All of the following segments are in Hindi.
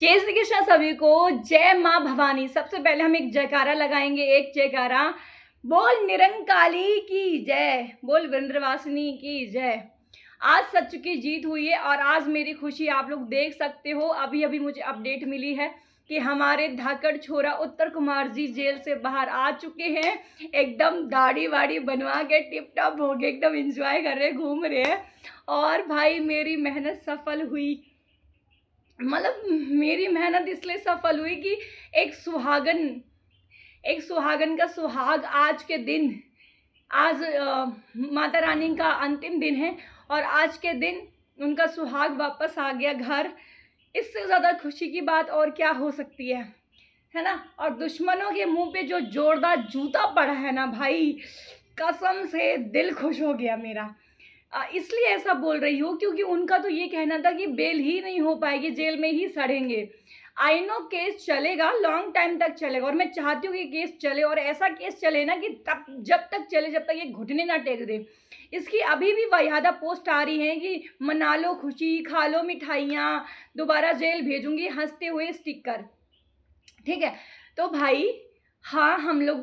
जय श्री कृष्ण सभी को। जय माँ भवानी। सबसे पहले हम एक जयकारा लगाएंगे, एक जयकारा। बोल निरंकाली की जय, बोल वृंद्रवासिनी की जय। आज सच की जीत हुई है और आज मेरी खुशी आप लोग देख सकते हो। अभी अभी मुझे अपडेट मिली है कि हमारे धाकड़ छोरा उत्तर कुमार जी जेल से बाहर आ चुके हैं। एकदम दाढ़ी वाड़ी बनवा के टिप टॉप हो गए, एकदम एंजॉय कर रहे, घूम रहे हैं। और भाई मेरी मेहनत सफल हुई। मतलब मेरी मेहनत इसलिए सफल हुई कि एक सुहागन का सुहाग आज के दिन, आज माता रानी का अंतिम दिन है और आज के दिन उनका सुहाग वापस आ गया घर। इससे ज़्यादा खुशी की बात और क्या हो सकती है ना। और दुश्मनों के मुंह पे जो जोरदार जूता पड़ा है ना भाई, कसम से दिल खुश हो गया मेरा। इसलिए ऐसा बोल रही हूँ क्योंकि उनका तो ये कहना था कि बेल ही नहीं हो पाएगी, जेल में ही सड़ेंगे। आई नो केस चलेगा, लॉन्ग टाइम तक चलेगा और मैं चाहती हूँ कि केस चले और ऐसा केस चले ना कि तब जब तक चले जब तक ये घुटने ना टेक दे। इसकी अभी भी वाहियादा पोस्ट आ रही है कि मना लो खुशी, खा लो मिठाइयाँ, दोबारा जेल भेजूंगी, हंसते हुए स्टिकर। ठीक है, तो भाई हाँ, हम लोग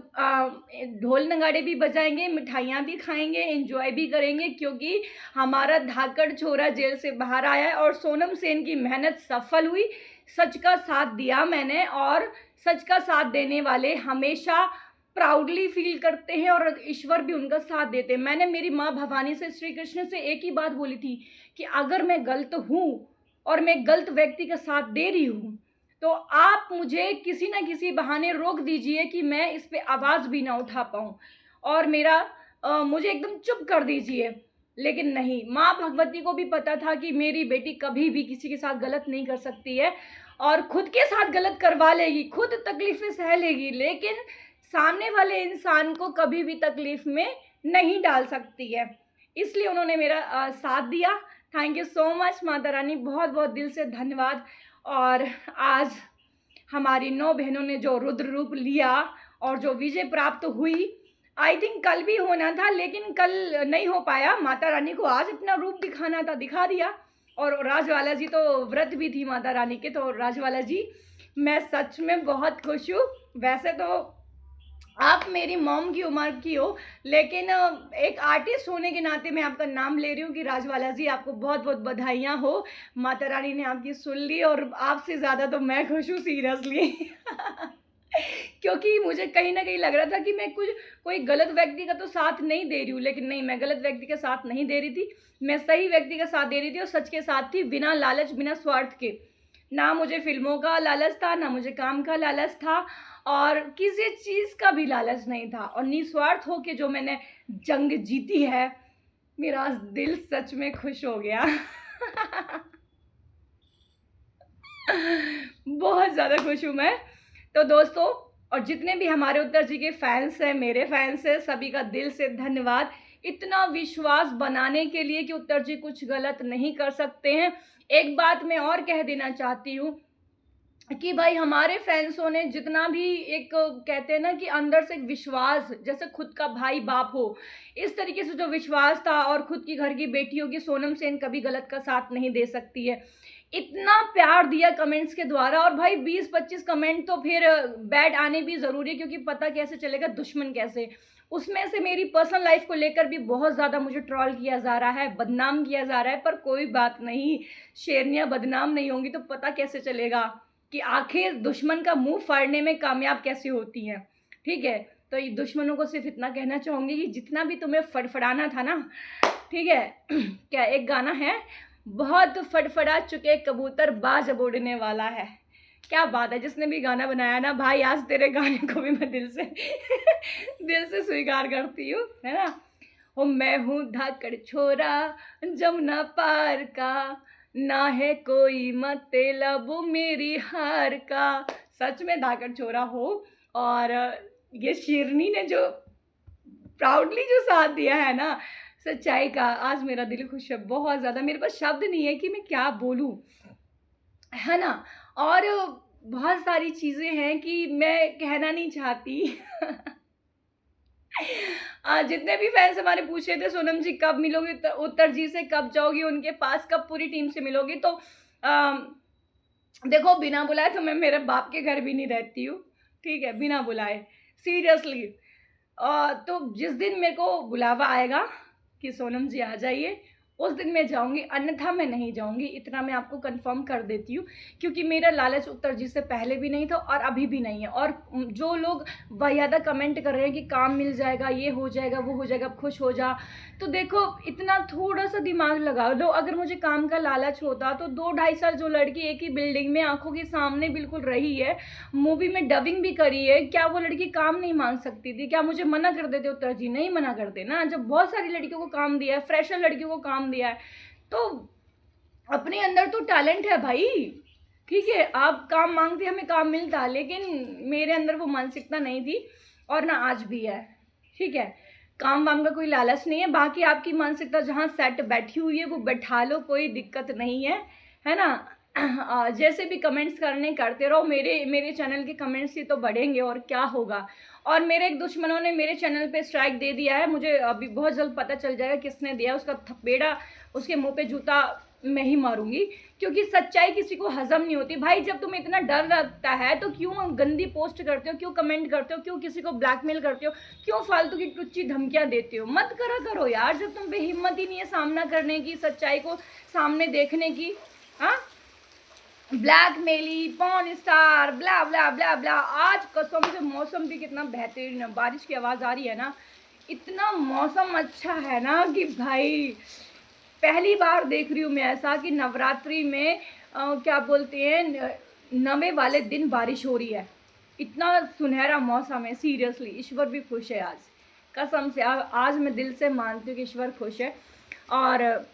ढोल नगाड़े भी बजाएंगे, मिठाइयाँ भी खाएंगे, एंजॉय भी करेंगे क्योंकि हमारा धाकड़ छोरा जेल से बाहर आया है और सोनम सेन की मेहनत सफल हुई। सच का साथ दिया मैंने और सच का साथ देने वाले हमेशा प्राउडली फील करते हैं और ईश्वर भी उनका साथ देते हैं। मैंने मेरी माँ भवानी से, श्री कृष्ण से एक ही बात बोली थी कि अगर मैं गलत हूँ और मैं गलत व्यक्ति का साथ दे रही हूँ तो आप मुझे किसी ना किसी बहाने रोक दीजिए कि मैं इस पे आवाज़ भी ना उठा पाऊँ और मुझे एकदम चुप कर दीजिए। लेकिन नहीं, माँ भगवती को भी पता था कि मेरी बेटी कभी भी किसी के साथ गलत नहीं कर सकती है और खुद के साथ गलत करवा लेगी, खुद तकलीफ़ें सह लेगी, लेकिन सामने वाले इंसान को कभी भी तकलीफ़ में नहीं डाल सकती है। इसलिए उन्होंने मेरा साथ दिया। Thank you so much Mata Rani, बहुत बहुत दिल से धन्यवाद। और आज हमारी 9 बहनों ने जो रुद्र रूप लिया और जो विजय प्राप्त हुई, आई थिंक कल भी होना था लेकिन कल नहीं हो पाया। माता रानी को आज अपना रूप दिखाना था, दिखा दिया। और राजवाला जी तो व्रत भी थी माता रानी के, तो राजवाला जी मैं सच में बहुत खुश हूँ। वैसे तो आप मेरी मॉम की उम्र की हो लेकिन एक आर्टिस्ट होने के नाते मैं आपका नाम ले रही हूँ कि राजवाला जी आपको बहुत बहुत बधाइयाँ हो। माता रानी ने आपकी सुन ली और आपसे ज़्यादा तो मैं खुश हूँ सीरियसली। क्योंकि मुझे कहीं ना कहीं लग रहा था कि मैं कोई गलत व्यक्ति का तो साथ नहीं दे रही हूँ, लेकिन नहीं, मैं गलत व्यक्ति का साथ नहीं दे रही थी। मैं सही व्यक्ति का साथ दे रही थी और सच के साथ थी, बिना लालच बिना स्वार्थ के। ना मुझे फिल्मों का लालच था, ना मुझे काम का लालच था और किसी चीज़ का भी लालच नहीं था और निस्वार्थ हो के जो मैंने जंग जीती है, मेरा दिल सच में खुश हो गया। बहुत ज़्यादा खुश हूँ मैं। तो दोस्तों, और जितने भी हमारे उत्तर जी के फैंस हैं, मेरे फैंस हैं, सभी का दिल से धन्यवाद इतना विश्वास बनाने के लिए कि उत्तर जी कुछ गलत नहीं कर सकते हैं। एक बात मैं और कह देना चाहती हूँ कि भाई हमारे फैंसों ने जितना भी, एक कहते हैं ना कि अंदर से एक विश्वास, जैसे खुद का भाई बाप हो, इस तरीके से जो विश्वास था और खुद की घर की बेटी होगी, सोनम सेन कभी गलत का साथ नहीं दे सकती है, इतना प्यार दिया कमेंट्स के द्वारा। और भाई 20-25 कमेंट तो फिर बैड आने भी ज़रूरी है क्योंकि पता कैसे चलेगा दुश्मन कैसे। उसमें से मेरी पर्सनल लाइफ को लेकर भी बहुत ज़्यादा मुझे ट्रॉल किया जा रहा है, बदनाम किया जा रहा है, पर कोई बात नहीं, शेरनियाँ बदनाम नहीं होंगी तो पता कैसे चलेगा कि आखिर दुश्मन का मुंह फाड़ने में कामयाब कैसे होती हैं। ठीक है, तो ये दुश्मनों को सिर्फ इतना कहना चाहूँगी कि जितना भी तुम्हें फड़फड़ाना था ना, ठीक है, क्या एक गाना है, बहुत फड़फड़ा चुके कबूतर बाज अब उड़ने वाला है। क्या बात है, जिसने भी गाना बनाया ना भाई, आज तेरे गाने को भी मैं दिल से दिल से स्वीकार करती हूँ, है ना। ओ मैं हूँ धाकड़ छोरा जमुना पार का, ना है कोई मतलब मेरी हार का। सच में धाकड़ छोरा हो। और ये शेरनी ने जो प्राउडली जो साथ दिया है ना सच्चाई का, आज मेरा दिल खुश है बहुत ज़्यादा। मेरे पास शब्द नहीं है कि मैं क्या बोलूँ, है ना। और बहुत सारी चीज़ें हैं कि मैं कहना नहीं चाहती। जितने भी फैंस हमारे पूछ रहे थे सोनम जी कब मिलोगी, उत्तर जी से कब जाओगी उनके पास, कब पूरी टीम से मिलोगी, तो देखो बिना बुलाए तो मैं मेरे बाप के घर भी नहीं रहती हूँ, ठीक है, बिना बुलाए, सीरियसली। तो जिस दिन मेरे को बुलावा आएगा कि सोनम जी आ जाइए, उस दिन मैं जाऊंगी, अन्यथा मैं नहीं जाऊंगी, इतना मैं आपको कंफर्म कर देती हूँ। क्योंकि मेरा लालच उत्तर जी से पहले भी नहीं था और अभी भी नहीं है। और जो लोग वाहियादा कमेंट कर रहे हैं कि काम मिल जाएगा, ये हो जाएगा, वो हो जाएगा, खुश हो जा, तो देखो इतना थोड़ा सा दिमाग लगा लो। अगर मुझे काम का लालच होता तो 2-2.5 साल जो लड़की एक ही बिल्डिंग में आंखों के सामने बिल्कुल रही है, मूवी में डबिंग भी करी है, क्या वो लड़की काम नहीं मांग सकती थी? क्या मुझे मना कर देते उत्तर जी? नहीं मना करते ना। जब बहुत सारी लड़कियों को काम दिया है, फ्रेशर लड़कियों को काम दिया है, तो अपने अंदर तो टैलेंट है भाई, ठीक है। आप काम मांगते, हमें काम मिलता, लेकिन मेरे अंदर वो मानसिकता नहीं थी और ना आज भी है, ठीक है। काम वाम का कोई लालच नहीं है। बाकी आपकी मानसिकता जहाँ सेट बैठी हुई है वो बैठा लो, कोई दिक्कत नहीं है ना। जैसे भी कमेंट्स करने करते रहो, मेरे चैनल के कमेंट्स ही तो बढ़ेंगे और क्या होगा। और मेरे एक दुश्मनों ने मेरे चैनल पे स्ट्राइक दे दिया है, मुझे अभी बहुत जल्द पता चल जाएगा किसने दिया, उसका थपेड़ा, उसके मुंह पे जूता मैं ही मारूंगी। क्योंकि सच्चाई किसी को हजम नहीं होती भाई। जब तुम्हें इतना डर लगता है तो क्यों गंदी पोस्ट करते हो, क्यों कमेंट करते हो, क्यों किसी को ब्लैकमेल करते हो, क्यों फालतू की टुच्ची धमकियां देते हो? मत करा करो यार, जब तुम पे हिम्मत ही नहीं है सामना करने की, सच्चाई को सामने देखने की। हाँ, ब्लैकमेली, पॉर्न स्टार, ब्ला ब्ला ब्ला ब्ला। आज कसम से मौसम भी कितना बेहतरीन है, बारिश की आवाज़ आ रही है ना, इतना मौसम अच्छा है ना कि भाई पहली बार देख रही हूँ मैं ऐसा कि नवरात्रि में क्या बोलते हैं, नवे वाले दिन बारिश हो रही है। इतना सुनहरा मौसम है, सीरियसली ईश्वर भी खुश है आज, कसम से। आज मैं दिल से मानती हूँ कि ईश्वर खुश है। और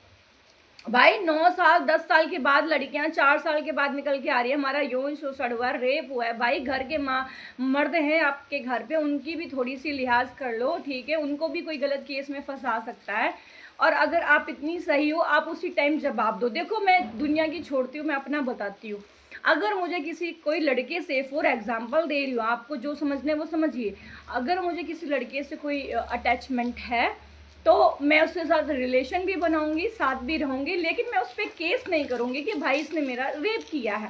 भाई 9 साल 10 साल के बाद लड़कियां 4 साल के बाद निकल के आ रही है, हमारा यौन शोषण हुआ है, रेप हुआ है भाई। घर के मर्द हैं आपके घर पे, उनकी भी थोड़ी सी लिहाज कर लो, ठीक है। उनको भी कोई गलत केस में फंसा सकता है। और अगर आप इतनी सही हो, आप उसी टाइम जवाब दो। देखो मैं दुनिया की छोड़ती हूँ, मैं अपना बताती हूँ। अगर मुझे किसी कोई लड़के से, फॉर एग्जाम्पल दे रही हूँ, आपको जो समझना है वो समझिए, अगर मुझे किसी लड़के से कोई अटैचमेंट है तो मैं उसके साथ रिलेशन भी बनाऊंगी, साथ भी रहूंगी, लेकिन मैं उस पर केस नहीं करूंगी कि भाई इसने मेरा रेप किया है,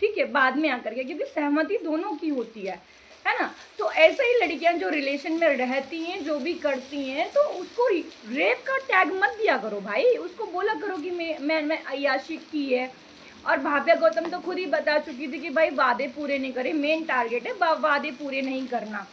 ठीक है, बाद में आकर के, क्योंकि सहमति दोनों की होती है ना। तो ऐसे ही लड़कियां जो रिलेशन में रहती हैं, जो भी करती हैं, तो उसको रेप का टैग मत दिया करो भाई। उसको बोला करो कि मैं अय्याशी की है। और भाव्या गौतम तो खुद ही बता चुकी थी कि भाई वादे पूरे नहीं करे, मेन टारगेट है वादे पूरे नहीं करना,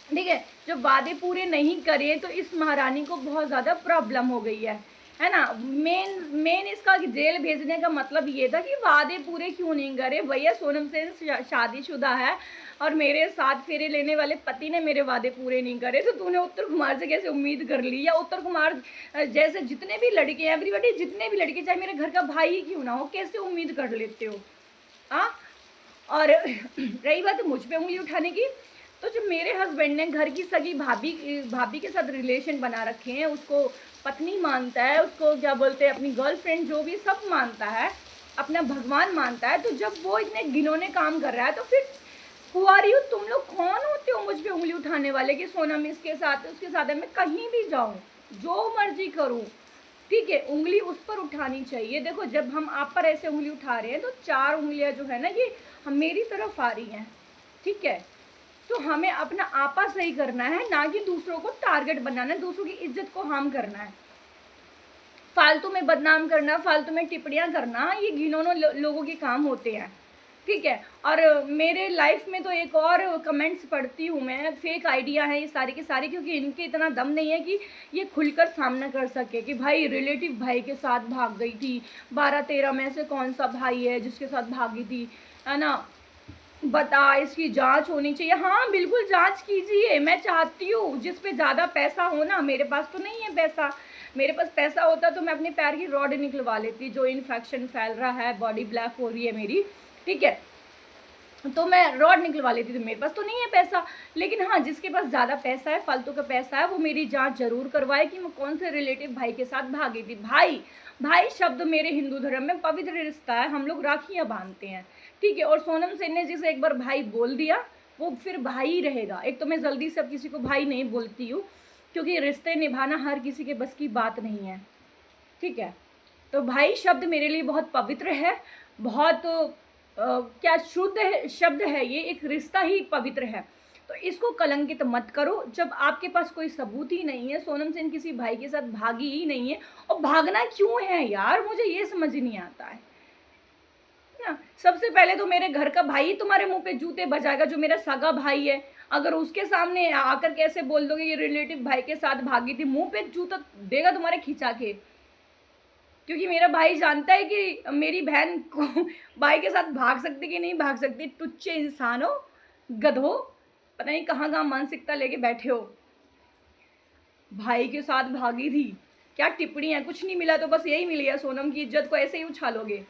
ठीक है। जब वादे पूरे नहीं करे तो इस महारानी को बहुत ज़्यादा प्रॉब्लम हो गई है ना। मेन इसका जेल भेजने का मतलब ये था कि वादे पूरे क्यों नहीं करे भैया। सोनम सेन शादीशुदा है और मेरे 7 फेरे लेने वाले पति ने मेरे वादे पूरे नहीं करे, तो तूने उत्तर कुमार से कैसे उम्मीद कर ली? या उत्तर कुमार जैसे जितने भी लड़के हैं, एवरीबॉडी, जितने भी लड़के, चाहे मेरे घर का भाई ही क्यों ना हो, कैसे उम्मीद कर लेते हो? हाँ। और रही बात मुझ पे उंगली उठाने की, तो जो मेरे हस्बैंड ने घर की सगी भाभी के साथ रिलेशन बना रखे हैं, उसको पत्नी मानता है, उसको क्या बोलते हैं अपनी गर्लफ्रेंड, जो भी सब मानता है, अपना भगवान मानता है। तो जब वो इतने घिनौने काम कर रहा है तो फिर कुआरी हो तुम लोग, कौन होते हो मुझ पे उंगली उठाने वाले कि सोनम इसके साथ उसके साथ है? मैं कहीं भी जाऊँ, जो मर्जी करूँ, ठीक है, उंगली उस पर उठानी चाहिए। देखो जब हम आप पर ऐसे उंगली उठा रहे हैं तो 4 उंगलियां जो है ना ये हम मेरी तरफ आ रही हैं, ठीक है। तो हमें अपना आपा सही करना है, ना कि दूसरों को टारगेट बनाना है, दूसरों की इज्जत को हार्म करना है, फालतू में बदनाम करना, फालतू में टिप्पणियां करना, ये घिनौने लोगों के काम होते हैं, ठीक है। और मेरे लाइफ में तो एक और कमेंट्स पढ़ती हूँ मैं, फेक आइडिया है ये सारी की सारी, क्योंकि इनके इतना दम नहीं है कि ये खुलकर सामना कर सके कि भाई रिलेटिव भाई के साथ भाग गई थी, 12-13 में से कौन सा भाई है जिसके साथ भागी थी, है ना, बता, इसकी जांच होनी चाहिए। हाँ बिल्कुल जांच कीजिए, मैं चाहती हूँ जिस पे ज़्यादा पैसा हो ना। मेरे पास तो नहीं है पैसा, मेरे पास पैसा होता तो मैं अपने पैर की रॉड निकलवा लेती, जो इन्फेक्शन फैल रहा है, बॉडी ब्लैक हो रही है मेरी, ठीक है, तो मैं रॉड निकलवा लेती थी। मेरे पास तो नहीं है पैसा, लेकिन हाँ जिसके पास ज़्यादा पैसा है, फालतू का पैसा है, वो मेरी जांच जरूर करवाए कि मैं कौन से रिलेटिव भाई के साथ भागी थी। भाई भाई शब्द मेरे हिंदू धर्म में पवित्र रिश्ता है, हम लोग राखियाँ बांधते हैं, ठीक है। और सोनम सेन ने जिसे एक बार भाई बोल दिया वो फिर भाई ही रहेगा। एक तो मैं जल्दी से अब किसी को भाई नहीं बोलती हूँ, क्योंकि रिश्ते निभाना हर किसी के बस की बात नहीं है, ठीक है। तो भाई शब्द मेरे लिए बहुत पवित्र है, बहुत क्या शुद्ध शब्द है, ये एक रिश्ता ही पवित्र है, तो इसको कलंकित मत करो। जब आपके पास कोई सबूत ही नहीं है, सोनम सेन किसी भाई के साथ भागी ही नहीं है, और भागना क्यों है यार, मुझे ये समझ नहीं आता है ना। सबसे पहले तो मेरे घर का भाई तुम्हारे मुंह पे जूते बजाएगा, जो मेरा सगा भाई है। अगर उसके सामने आकर कैसे बोल दोगे ये रिलेटिव भाई के साथ भागी थी, मुंह पे जूता देगा तुम्हारे खिंचा के, क्योंकि मेरा भाई जानता है कि मेरी बहन को भाई के साथ भाग सकती कि नहीं भाग सकती। टुच्चे इंसान हो, गधो, पता नहीं कहाँ कहाँ मानसिकता लेके बैठे हो। भाई के साथ भागी थी, क्या टिप्पणी है, कुछ नहीं मिला तो बस यही मिल गया, सोनम की इज्जत को ऐसे ही उछालोगे।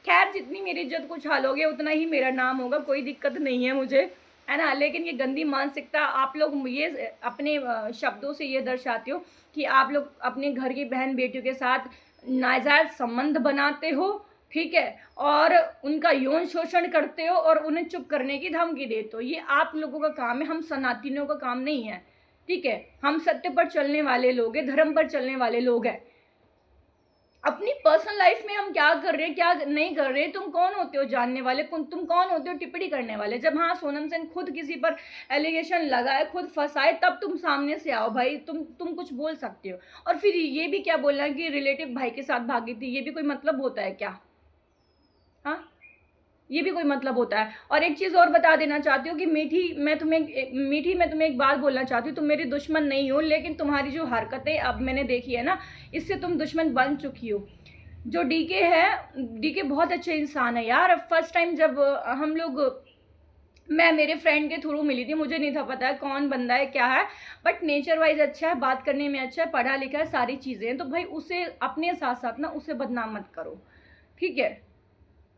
खैर जितनी मेरी इज्जत को उछालोगे उतना ही मेरा नाम होगा, कोई दिक्कत नहीं है मुझे, है ना। लेकिन ये गंदी मानसिकता आप लोग ये अपने शब्दों से ये दर्शाते हो कि आप लोग अपने घर की बहन बेटियों के साथ नाजायज संबंध बनाते हो, ठीक है, और उनका यौन शोषण करते हो और उन्हें चुप करने की धमकी देते हो। ये आप लोगों का काम है, हम सनातनियों का काम नहीं है, ठीक है। हम सत्य पर चलने वाले लोग हैं, धर्म पर चलने वाले लोग हैं। अपनी पर्सनल लाइफ में हम क्या कर रहे हैं क्या नहीं कर रहे, तुम कौन होते हो जानने वाले, तुम कौन होते हो टिप्पणी करने वाले। जब हाँ सोनम सेन खुद किसी पर एलिगेशन लगाए, खुद फंसाए, तब तुम सामने से आओ भाई, तुम कुछ बोल सकते हो। और फिर ये भी क्या बोलना कि रिलेटिव भाई के साथ भागी थी, ये भी कोई मतलब होता है क्या? हाँ, ये भी कोई मतलब होता है। और एक चीज़ और बता देना चाहती हूँ कि मीठी मैं तुम्हें एक बात बोलना चाहती हूँ, तुम मेरी दुश्मन नहीं हो, लेकिन तुम्हारी जो हरकतें अब मैंने देखी है ना, इससे तुम दुश्मन बन चुकी हो। जो डीके है, डीके बहुत अच्छे इंसान है यार। फर्स्ट टाइम जब हम लोग, मैं मेरे फ्रेंड के थ्रू मिली थी, मुझे नहीं था पता है कौन बंदा है क्या है, बट नेचर वाइज अच्छा है, बात करने में अच्छा है, पढ़ा लिखा है, सारी चीज़ें हैं। तो भाई उसे अपने साथ साथ ना उसे बदनाम मत करो, ठीक है।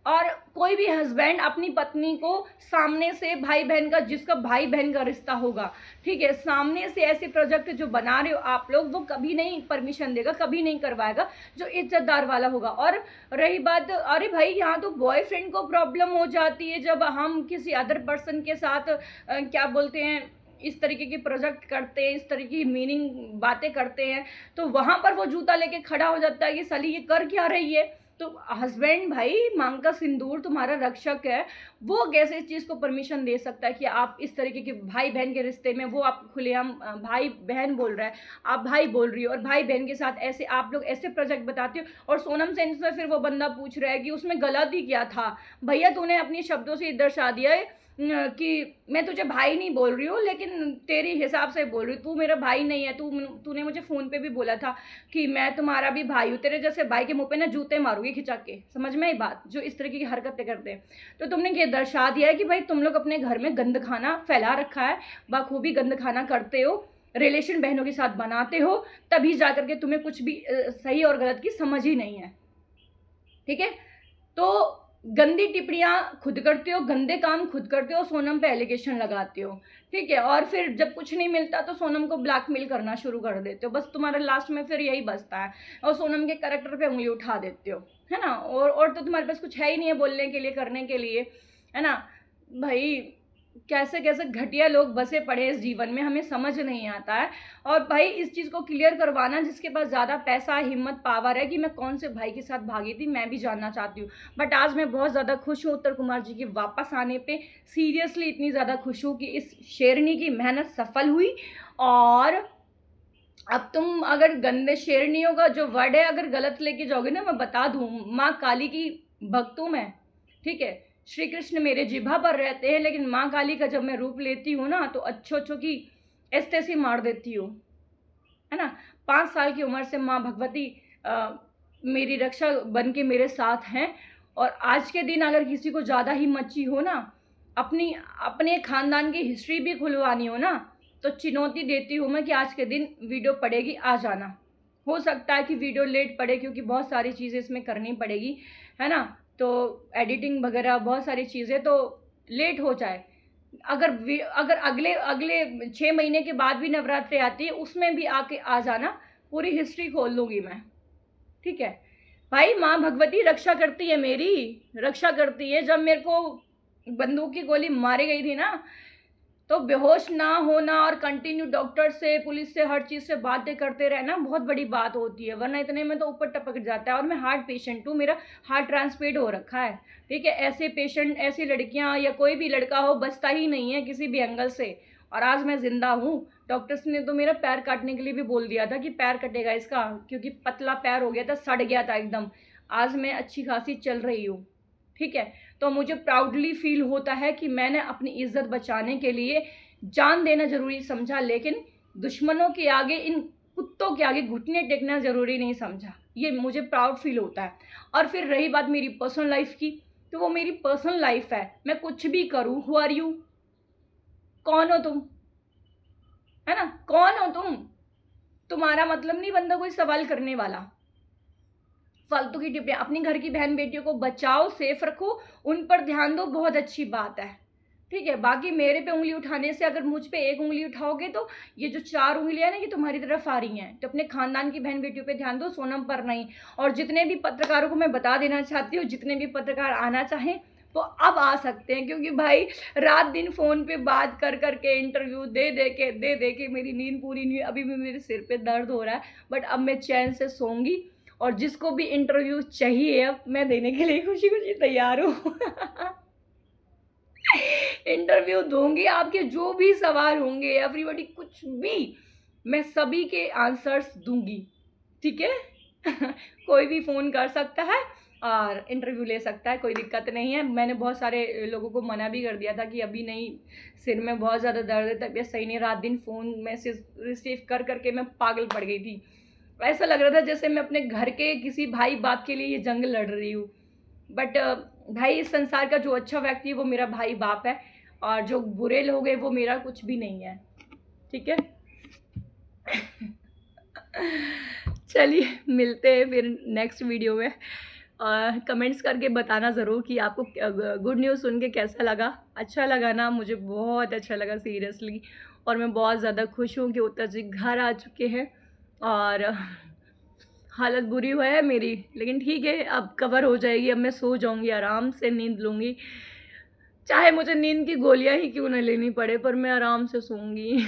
और कोई भी हस्बैंड अपनी पत्नी को सामने से, भाई बहन का, जिसका भाई बहन का रिश्ता होगा, ठीक है, सामने से ऐसे प्रोजेक्ट जो बना रहे हो आप लोग, वो कभी नहीं परमिशन देगा, कभी नहीं करवाएगा, जो इज्जतदार वाला होगा। और रही बात, अरे भाई यहाँ तो बॉयफ्रेंड को प्रॉब्लम हो जाती है जब हम किसी अदर पर्सन के साथ क्या बोलते हैं, इस तरीके के प्रोजेक्ट करते हैं, इस तरीके की मीनिंग बातें करते हैं, तो वहाँ पर वो जूता लेके खड़ा हो जाता है कि साली ये कर क्या रही है। तो हस्बैंड भाई, मांग का सिंदूर, तुम्हारा रक्षक है, वो कैसे इस चीज़ को परमिशन दे सकता है कि आप इस तरीके के भाई बहन के रिश्ते में, वो आप खुलेआम भाई बहन बोल रहा है, आप भाई बोल रही हो, और भाई बहन के साथ ऐसे आप लोग ऐसे प्रोजेक्ट बताते हो। और सोनम सेन से फिर वो बंदा पूछ रहा है कि उसमें गलत ही क्या था। भैया तूने अपने शब्दों से दर्शा दिया है कि मैं तुझे भाई नहीं बोल रही हूँ, लेकिन तेरे हिसाब से बोल रही हूँ, तू मेरा भाई नहीं है। तूने मुझे फ़ोन पे भी बोला था कि मैं तुम्हारा भी भाई हूँ, तेरे जैसे भाई के मुंह पे ना जूते मारूंगी खिंचा के, समझ में आई बात, जो इस तरीके की हरकतें करते हैं। तो तुमने ये दर्शा दिया है कि भाई तुम लोग अपने घर में गंद खाना फैला रखा है, बखूबी गंद खाना करते हो, रिलेशन बहनों के साथ बनाते हो, तभी जा करके तुम्हें कुछ भी सही और गलत की समझ ही नहीं है, ठीक है। तो गंदी टिप्पणियाँ खुद करते हो, गंदे काम खुद करते हो, सोनम पे एलिगेशन लगाते हो, ठीक है। और फिर जब कुछ नहीं मिलता तो सोनम को ब्लैकमेल करना शुरू कर देते हो, बस तुम्हारा लास्ट में फिर यही बचता है, और सोनम के कैरेक्टर पे उंगली उठा देते हो, है ना। और तो तुम्हारे पास कुछ है ही नहीं है बोलने के लिए, करने के लिए, है ना। भाई कैसे कैसे घटिया लोग बसे पड़े इस जीवन में, हमें समझ नहीं आता है। और भाई इस चीज़ को क्लियर करवाना, जिसके पास ज़्यादा पैसा, हिम्मत, पावर है, कि मैं कौन से भाई के साथ भागी थी, मैं भी जानना चाहती हूँ। बट आज मैं बहुत ज़्यादा खुश हूँ उत्तर कुमार जी के वापस आने पे, सीरियसली इतनी ज़्यादा खुश हूँ कि इस शेरनी की मेहनत सफल हुई। और अब तुम अगर गंदे शेरनियों का जो वर्ड है अगर गलत लेके जाओगे ना, मैं बता दूँ, माँ काली की भक्त हूँ मैं, ठीक है। श्री कृष्ण मेरे जिभा पर रहते हैं, लेकिन माँ काली का जब मैं रूप लेती हूँ ना, तो अच्छों की ऐसे मार देती हूँ, है ना। 5 साल की उम्र से माँ भगवती मेरी रक्षा बन के मेरे साथ हैं। और आज के दिन अगर किसी को ज़्यादा ही मची हो ना, अपने ख़ानदान की हिस्ट्री भी खुलवानी हो ना, तो चुनौती देती हूँ मैं कि आज के दिन वीडियो पड़ेगी, आ जाना। हो सकता है कि वीडियो लेट पड़े, क्योंकि बहुत सारी चीज़ें इसमें करनी पड़ेगी, है ना। तो एडिटिंग वगैरह बहुत सारी चीज़ें तो लेट हो जाए। अगर अगले अगले 6 महीने के बाद भी नवरात्रि आती है, उसमें भी आके आ जाना, पूरी हिस्ट्री खोल लूँगी मैं, ठीक है। भाई माँ भगवती रक्षा करती है, मेरी रक्षा करती है। जब मेरे को बंदूक की गोली मारी गई थी ना, तो बेहोश ना होना और कंटिन्यू डॉक्टर से, पुलिस से, हर चीज़ से बातें करते रहना बहुत बड़ी बात होती है, वरना इतने में तो ऊपर टपक जाता है। और मैं हार्ट पेशेंट हूँ, मेरा हार्ट ट्रांसप्लांट हो रखा है, ठीक है। ऐसे पेशेंट, ऐसी लड़कियाँ या कोई भी लड़का हो, बचता ही नहीं है किसी भी एंगल से। और आज मैं ज़िंदा हूँ। डॉक्टर्स ने तो मेरा पैर काटने के लिए भी बोल दिया था कि पैर कटेगा इसका, क्योंकि पतला पैर हो गया था, सड़ गया था एकदम। आज मैं अच्छी खासी चल रही हूँ, ठीक है। तो मुझे प्राउडली फील होता है कि मैंने अपनी इज्जत बचाने के लिए जान देना ज़रूरी समझा, लेकिन दुश्मनों के आगे, इन कुत्तों के आगे घुटने टेकना ज़रूरी नहीं समझा। ये मुझे प्राउड फील होता है। और फिर रही बात मेरी पर्सनल लाइफ की, तो वो मेरी पर्सनल लाइफ है, मैं कुछ भी करूँ। Who are you? कौन हो तुम? है ना, कौन हो तुम? तुम्हारा मतलब नहीं बनता कोई सवाल करने वाला। फालतू की टिप्पणियाँ। अपनी घर की बहन बेटियों को बचाओ, सेफ रखो, उन पर ध्यान दो, बहुत अच्छी बात है, ठीक है। बाकी मेरे पे उंगली उठाने से, अगर मुझ पे एक उंगली उठाओगे तो ये जो 4 उंगलियां ना, ये तुम्हारी तरफ आ रही हैं। तो अपने खानदान की बहन बेटियों पे ध्यान दो, सोनम पर नहीं। और जितने भी पत्रकारों को मैं बता देना चाहती हूँ, जितने भी पत्रकार आना चाहें वो अब आ सकते हैं, क्योंकि भाई रात दिन फ़ोन पे बात कर करके, इंटरव्यू दे दे के मेरी नींद पूरी नहीं हुई। अभी भी मेरे सिर पे दर्द हो रहा है, बट अब मैं चैन से सोऊंगी। और जिसको भी इंटरव्यू चाहिए, अब मैं देने के लिए खुशी खुशी तैयार हूँ। इंटरव्यू दूंगी, आपके जो भी सवाल होंगे, एवरीबॉडी, कुछ भी, मैं सभी के आंसर्स दूंगी, ठीक है। कोई भी फ़ोन कर सकता है और इंटरव्यू ले सकता है, कोई दिक्कत नहीं है। मैंने बहुत सारे लोगों को मना भी कर दिया था कि अभी नहीं, सिर में बहुत ज़्यादा दर्द है, तबीयत सही नहीं। रात दिन फ़ोन मैसेज रिसीव कर करके मैं पागल पड़ गई थी। ऐसा लग रहा था जैसे मैं अपने घर के किसी भाई बाप के लिए ये जंग लड़ रही हूँ। बट भाई, इस संसार का जो अच्छा व्यक्ति है वो मेरा भाई बाप है, और जो बुरे लोग हैं वो मेरा कुछ भी नहीं है, ठीक है। चलिए, मिलते हैं फिर नेक्स्ट वीडियो में। कमेंट्स करके बताना ज़रूर कि आपको गुड न्यूज़ सुन के कैसा लगा। अच्छा लगा ना? मुझे बहुत अच्छा लगा सीरियसली। और मैं बहुत ज़्यादा खुश हूँ कि उत्तर जी घर आ चुके हैं। और हालत बुरी हुई है मेरी, लेकिन ठीक है, अब कवर हो जाएगी। अब मैं सो जाऊंगी, आराम से नींद लूँगी, चाहे मुझे नींद की गोलियां ही क्यों ना लेनी पड़े, पर मैं आराम से सोऊंगी।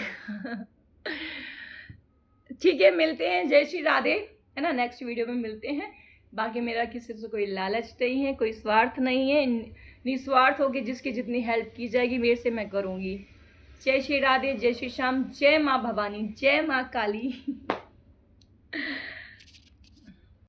ठीक है, मिलते हैं। जय श्री राधे, है ना। नेक्स्ट वीडियो में मिलते हैं। बाकी मेरा किसी से कोई लालच नहीं है, कोई स्वार्थ नहीं है। निस्वार्थ होकर जिसकी जितनी हेल्प की जाएगी मेरे से, मैं करूँगी। जय श्री राधे, जय श्री श्याम, जय माँ भवानी, जय माँ काली।